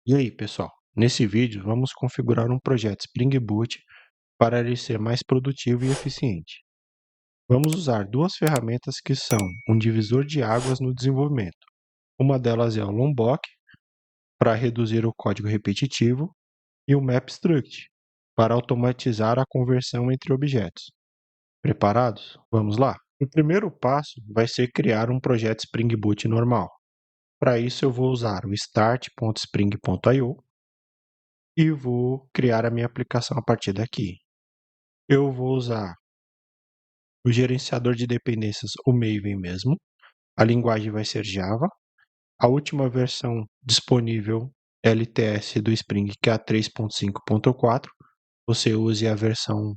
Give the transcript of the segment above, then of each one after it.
E aí, pessoal? Nesse vídeo, vamos configurar um projeto Spring Boot para ele ser mais produtivo e eficiente. Vamos usar duas ferramentas que são um divisor de águas no desenvolvimento. Uma delas é o Lombok, para reduzir o código repetitivo, e o MapStruct, para automatizar a conversão entre objetos. Preparados? Vamos lá? O primeiro passo vai ser criar um projeto Spring Boot normal. Para isso, eu vou usar o start.spring.io e vou criar a minha aplicação a partir daqui. Eu vou usar o gerenciador de dependências, o Maven mesmo. A linguagem vai ser Java. A última versão disponível LTS do Spring, que é a 3.5.4. Você use a versão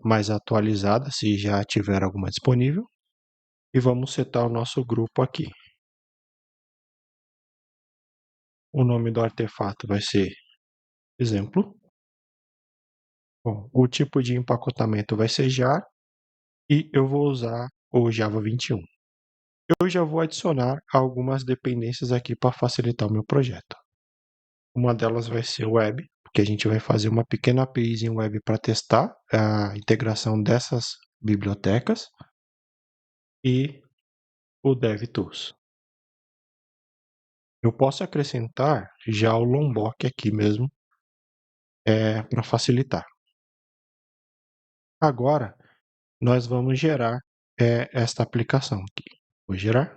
mais atualizada, se já tiver alguma disponível. E vamos setar o nosso grupo aqui. O nome do artefato vai ser exemplo. Bom, o tipo de empacotamento vai ser jar e eu vou usar o Java 21. Eu já vou adicionar algumas dependências aqui para facilitar o meu projeto. Uma delas vai ser o web, porque a gente vai fazer uma pequena API em web para testar a integração dessas bibliotecas, e o DevTools. Eu posso acrescentar já o Lombok aqui mesmo, para facilitar. Agora, nós vamos gerar esta aplicação aqui. Vou gerar,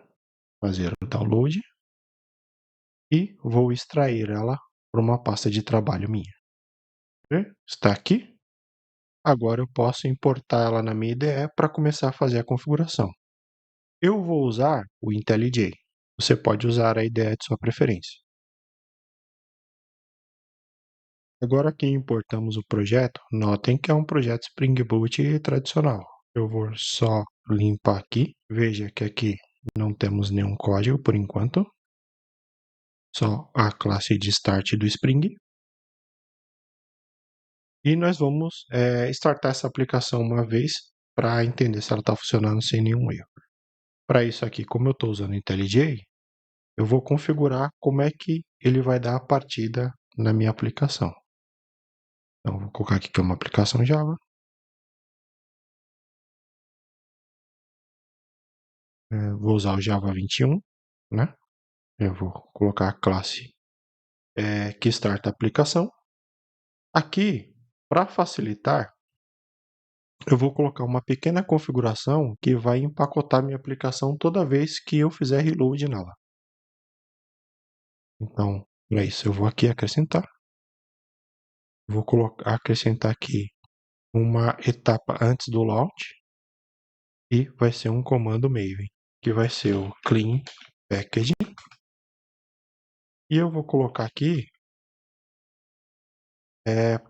fazer o download e vou extrair ela para uma pasta de trabalho minha. Está aqui. Agora eu posso importar ela na minha IDE para começar a fazer a configuração. Eu vou usar o IntelliJ. Você pode usar a IDE de sua preferência. Agora que importamos o projeto, notem que é um projeto Spring Boot tradicional. Eu vou só limpar aqui. Veja que aqui não temos nenhum código por enquanto. Só a classe de start do Spring. E nós vamos startar essa aplicação uma vez para entender se ela está funcionando sem nenhum erro. Para isso aqui, como eu estou usando o IntelliJ, eu vou configurar como é que ele vai dar a partida na minha aplicação. Então, vou colocar aqui que é uma aplicação Java. Vou usar o Java 21, né? Eu vou colocar a classe que starta a aplicação. Aqui, para facilitar, eu vou colocar uma pequena configuração que vai empacotar minha aplicação toda vez que eu fizer reload nela. Então, para isso, eu vou aqui acrescentar. Vou acrescentar aqui uma etapa antes do launch e vai ser um comando Maven, que vai ser o clean package. E eu vou colocar aqui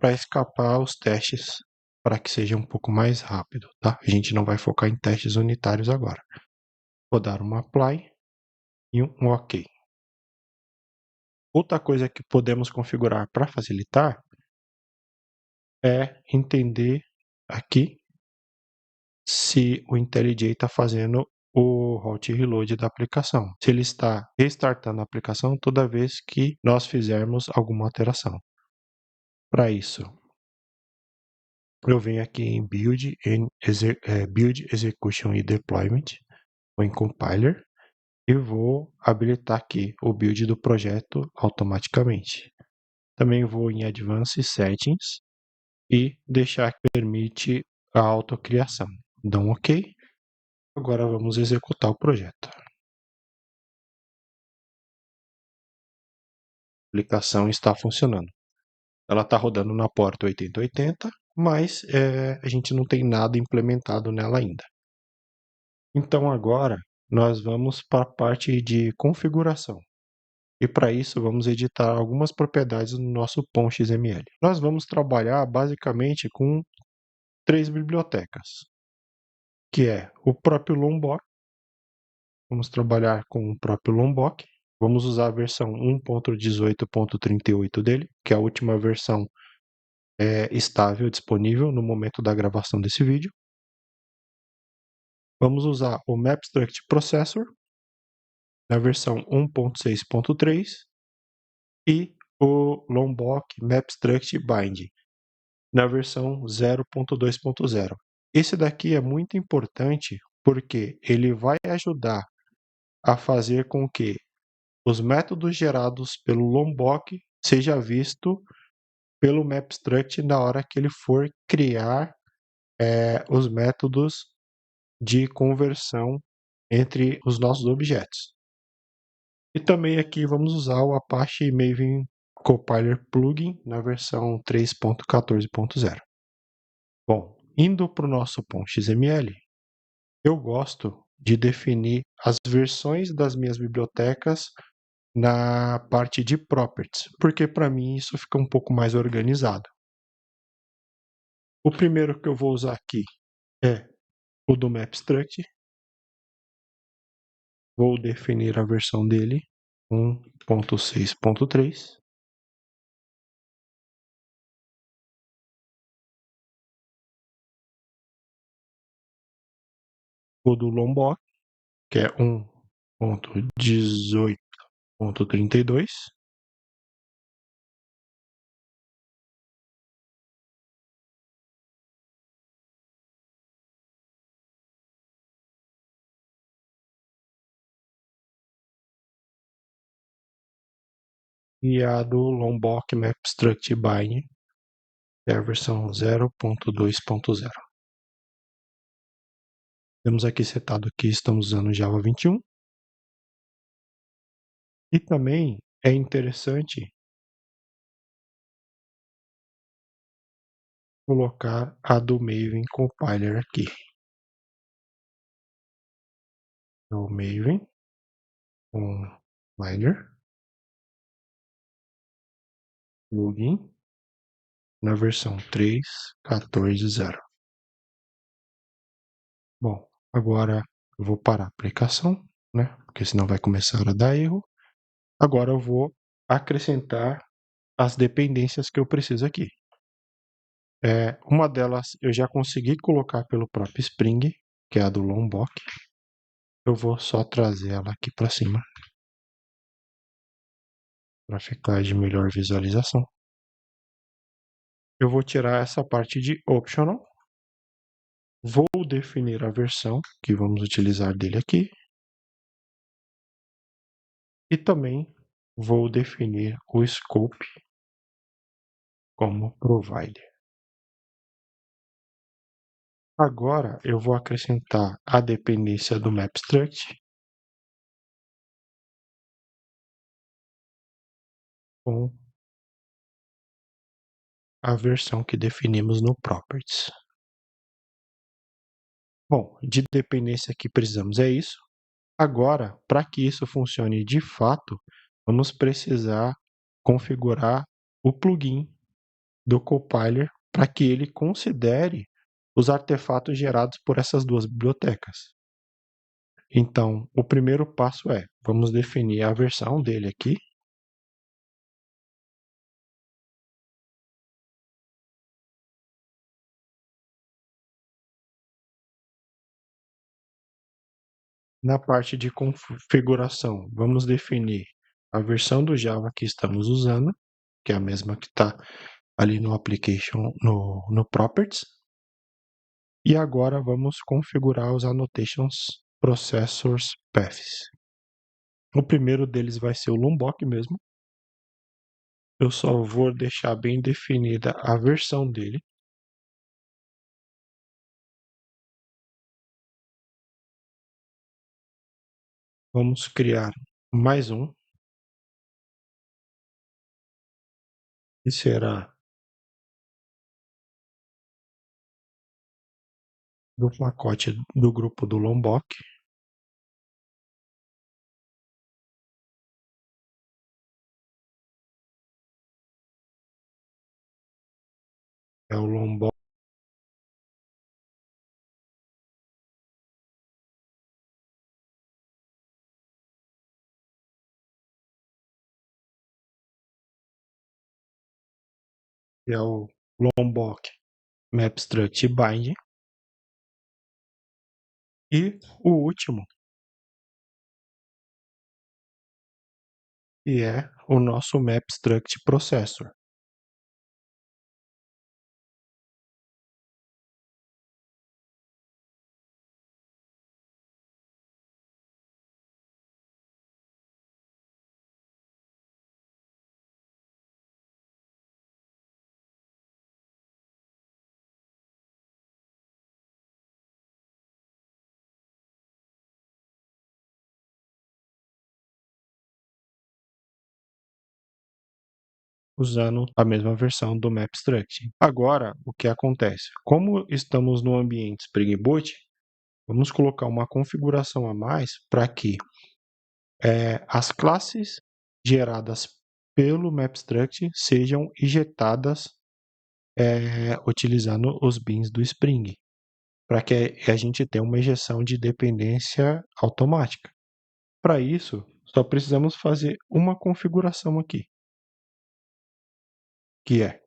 para escapar os testes, para que seja um pouco mais rápido, tá? A gente não vai focar em testes unitários agora. Vou dar um apply e um OK. Outra coisa que podemos configurar para facilitar é entender aqui se o IntelliJ está fazendo o hot reload da aplicação, se ele está restartando a aplicação toda vez que nós fizermos alguma alteração. Para isso, eu venho aqui em Build, Build, Execution e Deployment, ou em Compiler, e vou habilitar aqui o build do projeto automaticamente. Também vou em Advanced Settings e deixar que permite a autocriação. Dá um OK. Agora vamos executar o projeto. A aplicação está funcionando. Ela está rodando na porta 8080, mas a gente não tem nada implementado nela ainda. Então agora nós vamos para a parte de configuração. E para isso vamos editar algumas propriedades no nosso POM.xml. Nós vamos trabalhar basicamente com 3 bibliotecas, que é o próprio Lombok. Vamos trabalhar com o próprio Lombok. Vamos usar a versão 1.18.38 dele, que é a última versão estável disponível no momento da gravação desse vídeo. Vamos usar o MapStruct Processor, na versão 1.6.3, e o Lombok MapStruct Bind, na versão 0.2.0. Esse daqui é muito importante porque ele vai ajudar a fazer com que os métodos gerados pelo Lombok seja visto pelo MapStruct na hora que ele for criar os métodos de conversão entre os nossos objetos. E também aqui vamos usar o Apache Maven Compiler Plugin na versão 3.14.0. Bom, indo para o nosso .xml, eu gosto de definir as versões das minhas bibliotecas na parte de properties, porque para mim isso fica um pouco mais organizado. O primeiro que eu vou usar aqui é o do MapStruct. Vou definir a versão dele 1.6.3. O do Lombok, que é 1.18.32. E a do Lombok MapStruct Bind, que é a versão 0.2.0. Temos aqui setado que estamos usando Java 21. E também é interessante colocar a do Maven Compiler aqui. O Maven Compiler Plugin na versão 3.14.0. Bom, agora eu vou parar a aplicação, né? Porque senão vai começar a dar erro. Agora eu vou acrescentar as dependências que eu preciso aqui. Uma delas eu já consegui colocar pelo próprio Spring, que é a do Lombok. Eu vou só trazer ela aqui para cima para ficar de melhor visualização. Eu vou tirar essa parte de optional. Vou definir a versão que vamos utilizar dele aqui. E também vou definir o scope como provider. Agora eu vou acrescentar a dependência do MapStruct com a versão que definimos no Properties. Bom, de dependência que precisamos é isso. Agora, para que isso funcione de fato, vamos precisar configurar o plugin do compiler para que ele considere os artefatos gerados por essas duas bibliotecas. Então, o primeiro passo vamos definir a versão dele aqui. Na parte de configuração, vamos definir a versão do Java que estamos usando, que é a mesma que está ali no application, no properties. E agora vamos configurar os annotations processors paths. O primeiro deles vai ser o Lombok mesmo. Eu só vou deixar bem definida a versão dele. Vamos criar mais um, que será do pacote do grupo do Lombok. É o Lombok. É o Lombok MapStruct Bind. E o último e é o nosso MapStruct Processor. Usando a mesma versão do MapStruct. Agora, o que acontece? Como estamos no ambiente Spring Boot, vamos colocar uma configuração a mais para que as classes geradas pelo MapStruct sejam injetadas utilizando os beans do Spring, para que a gente tenha uma injeção de dependência automática. Para isso, só precisamos fazer uma configuração aqui, que é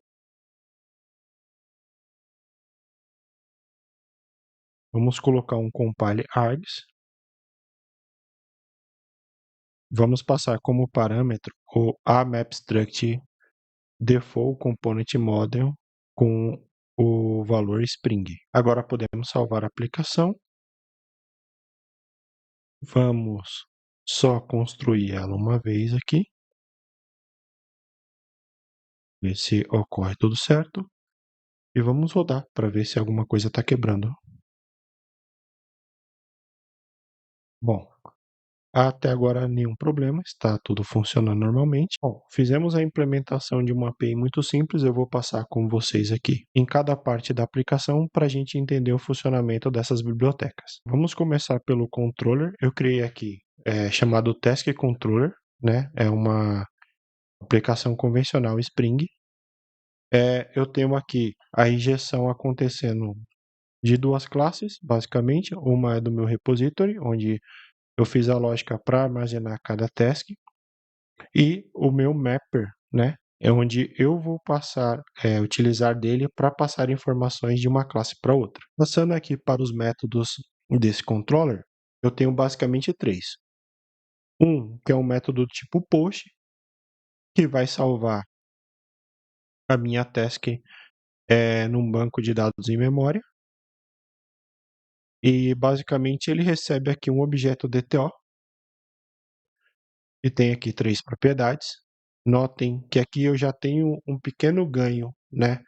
vamos colocar um compile args, vamos passar como parâmetro o AMapStruct default component model com o valor Spring. Agora podemos salvar a aplicação. Vamos só construir ela uma vez aqui. Ver se ocorre tudo certo. E vamos rodar para ver se alguma coisa está quebrando. Bom, até agora nenhum problema, está tudo funcionando normalmente. Bom, fizemos a implementação de uma API muito simples, eu vou passar com vocês aqui em cada parte da aplicação para a gente entender o funcionamento dessas bibliotecas. Vamos começar pelo controller. Eu criei aqui chamado Task Controller, né? É uma aplicação convencional Spring. Eu tenho aqui a injeção acontecendo de duas classes, basicamente. Uma é do meu repository, onde eu fiz a lógica para armazenar cada task, e o meu mapper, né? É onde eu vou utilizar dele para passar informações de uma classe para outra. Passando aqui para os métodos desse controller, eu tenho basicamente três. Um, que é um método do tipo post, que vai salvar a minha task num banco de dados em memória. E basicamente ele recebe aqui um objeto DTO, e tem aqui três propriedades. Notem que aqui eu já tenho um pequeno ganho, né,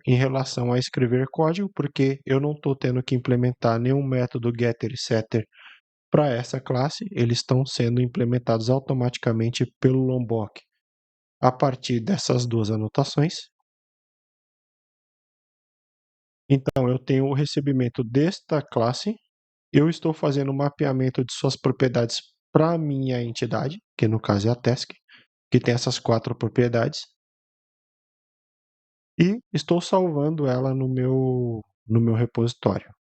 em relação a escrever código, porque eu não estou tendo que implementar nenhum método getter e setter para essa classe, eles estão sendo implementados automaticamente pelo Lombok a partir dessas duas anotações. Então, eu tenho o recebimento desta classe, eu estou fazendo um mapeamento de suas propriedades para a minha entidade, que no caso é a task, que tem essas quatro propriedades, e estou salvando ela no meu repositório.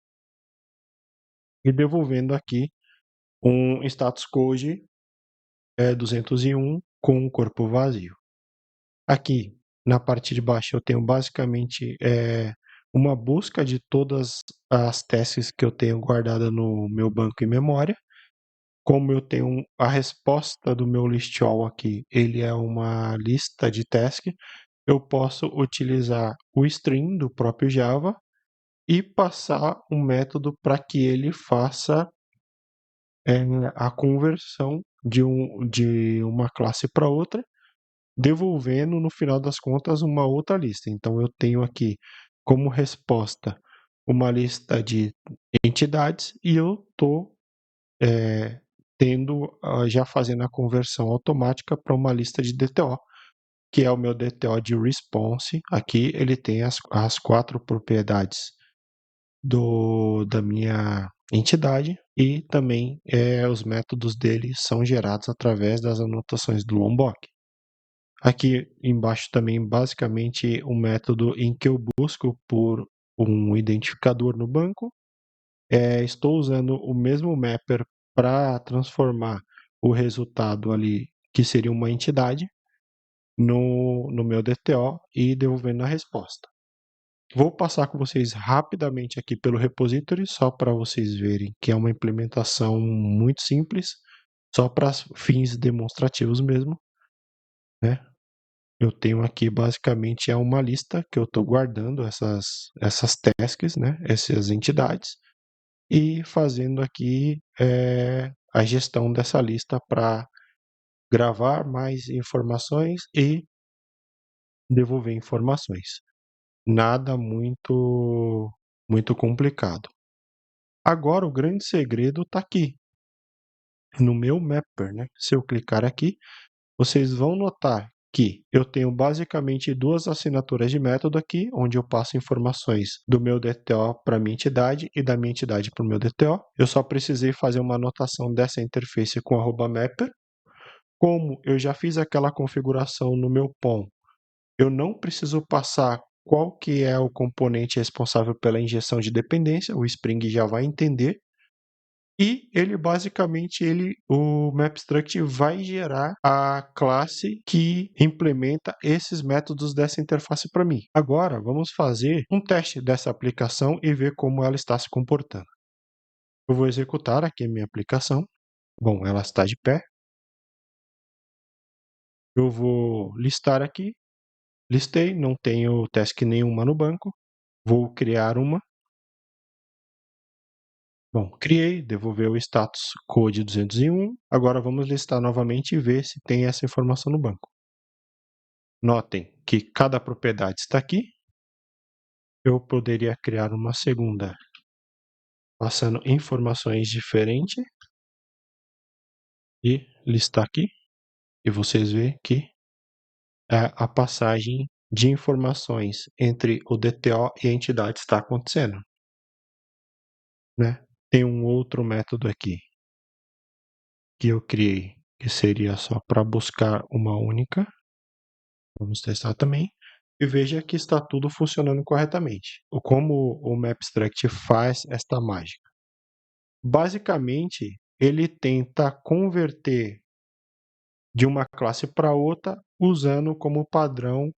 E devolvendo aqui um status code 201 com um corpo vazio. Aqui, na parte de baixo, eu tenho basicamente uma busca de todas as tasks que eu tenho guardada no meu banco em memória. Como eu tenho a resposta do meu list all aqui, ele é uma lista de tasks, eu posso utilizar o string do próprio Java e passar um método para que ele faça a conversão de uma classe para outra, devolvendo, no final das contas, uma outra lista. Então, eu tenho aqui como resposta uma lista de entidades e eu estou já fazendo a conversão automática para uma lista de DTO, que é o meu DTO de response. Aqui ele tem as quatro propriedades da minha entidade e também os métodos dele são gerados através das anotações do Lombok. Aqui embaixo também, basicamente, um método em que eu busco por um identificador no banco. Estou usando o mesmo mapper para transformar o resultado ali, que seria uma entidade, no meu DTO e devolvendo a resposta. Vou passar com vocês rapidamente aqui pelo repository, só para vocês verem que é uma implementação muito simples. só para fins demonstrativos mesmo, né? Eu tenho aqui basicamente uma lista que eu estou guardando essas tasks, né? Essas entidades, e fazendo aqui a gestão dessa lista para gravar mais informações e devolver informações. Nada muito complicado. Agora o grande segredo está aqui, no meu Mapper, né? Se eu clicar aqui, vocês vão notar que eu tenho basicamente duas assinaturas de método aqui, onde eu passo informações do meu DTO para a minha entidade e da minha entidade para o meu DTO. Eu só precisei fazer uma anotação dessa interface com @mapper. Como eu já fiz aquela configuração no meu POM, eu não preciso passar qual que é o componente responsável pela injeção de dependência, o Spring já vai entender. E ele basicamente, o MapStruct vai gerar a classe que implementa esses métodos dessa interface para mim. Agora, vamos fazer um teste dessa aplicação e ver como ela está se comportando. Eu vou executar aqui a minha aplicação. Bom, ela está de pé. Eu vou listar aqui. Listei, não tenho task nenhuma no banco. Vou criar uma. Bom, criei, devolveu o status code 201. Agora vamos listar novamente e ver se tem essa informação no banco. Notem que cada propriedade está aqui. Eu poderia criar uma segunda, passando informações diferentes e listar aqui. E vocês veem que a passagem de informações entre o DTO e a entidade está acontecendo, né? Tem um outro método aqui que eu criei, que seria só para buscar uma única. Vamos testar também. E veja que está tudo funcionando corretamente. Como o MapStruct faz esta mágica? Basicamente, ele tenta converter de uma classe para outra usando como padrão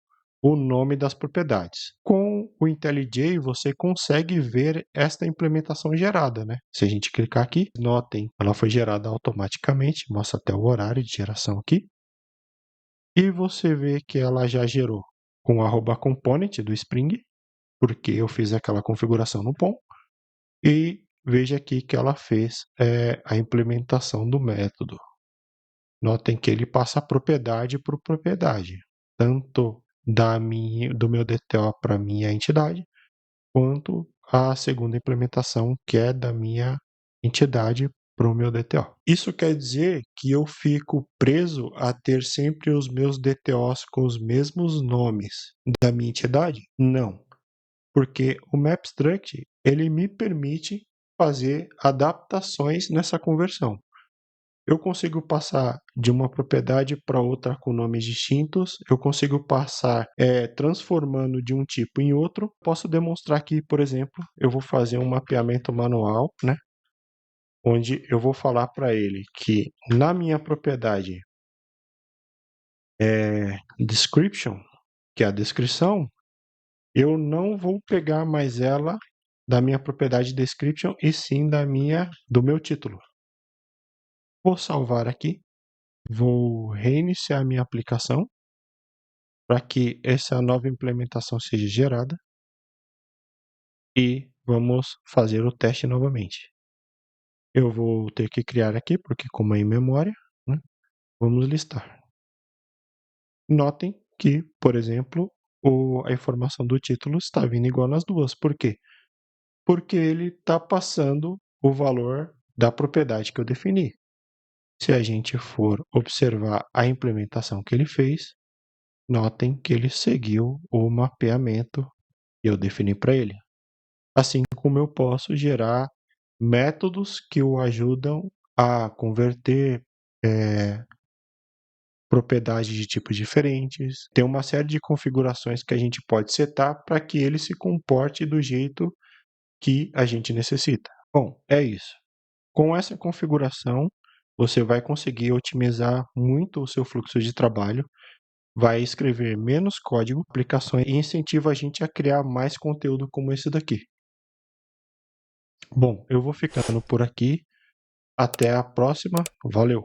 o nome das propriedades. Com o IntelliJ, você consegue ver esta implementação gerada, né? Se a gente clicar aqui, notem, ela foi gerada automaticamente, mostra até o horário de geração aqui. E você vê que ela já gerou com @component do Spring, porque eu fiz aquela configuração no POM. E veja aqui que ela fez a implementação do método. Notem que ele passa propriedade por propriedade, tanto do meu DTO para a minha entidade, quanto a segunda implementação, que é da minha entidade para o meu DTO. Isso quer dizer que eu fico preso a ter sempre os meus DTOs com os mesmos nomes da minha entidade? Não, porque o MapStruct ele me permite fazer adaptações nessa conversão. Eu consigo passar de uma propriedade para outra com nomes distintos, eu consigo passar transformando de um tipo em outro. Posso demonstrar aqui, por exemplo, eu vou fazer um mapeamento manual, né? Onde eu vou falar para ele que na minha propriedade description, que é a descrição, eu não vou pegar mais ela da minha propriedade description e sim do meu título. Vou salvar aqui, vou reiniciar minha aplicação para que essa nova implementação seja gerada e vamos fazer o teste novamente. Eu vou ter que criar aqui, porque como é em memória, né, vamos listar. Notem que, por exemplo, a informação do título está vindo igual nas duas. Por quê? Porque ele está passando o valor da propriedade que eu defini. Se a gente for observar a implementação que ele fez, notem que ele seguiu o mapeamento que eu defini para ele. Assim como eu posso gerar métodos que o ajudam a converter propriedades de tipos diferentes. Tem uma série de configurações que a gente pode setar para que ele se comporte do jeito que a gente necessita. Bom, é isso. Com essa configuração, você vai conseguir otimizar muito o seu fluxo de trabalho, vai escrever menos código, aplicações e incentiva a gente a criar mais conteúdo como esse daqui. Bom, eu vou ficando por aqui. Até a próxima. Valeu!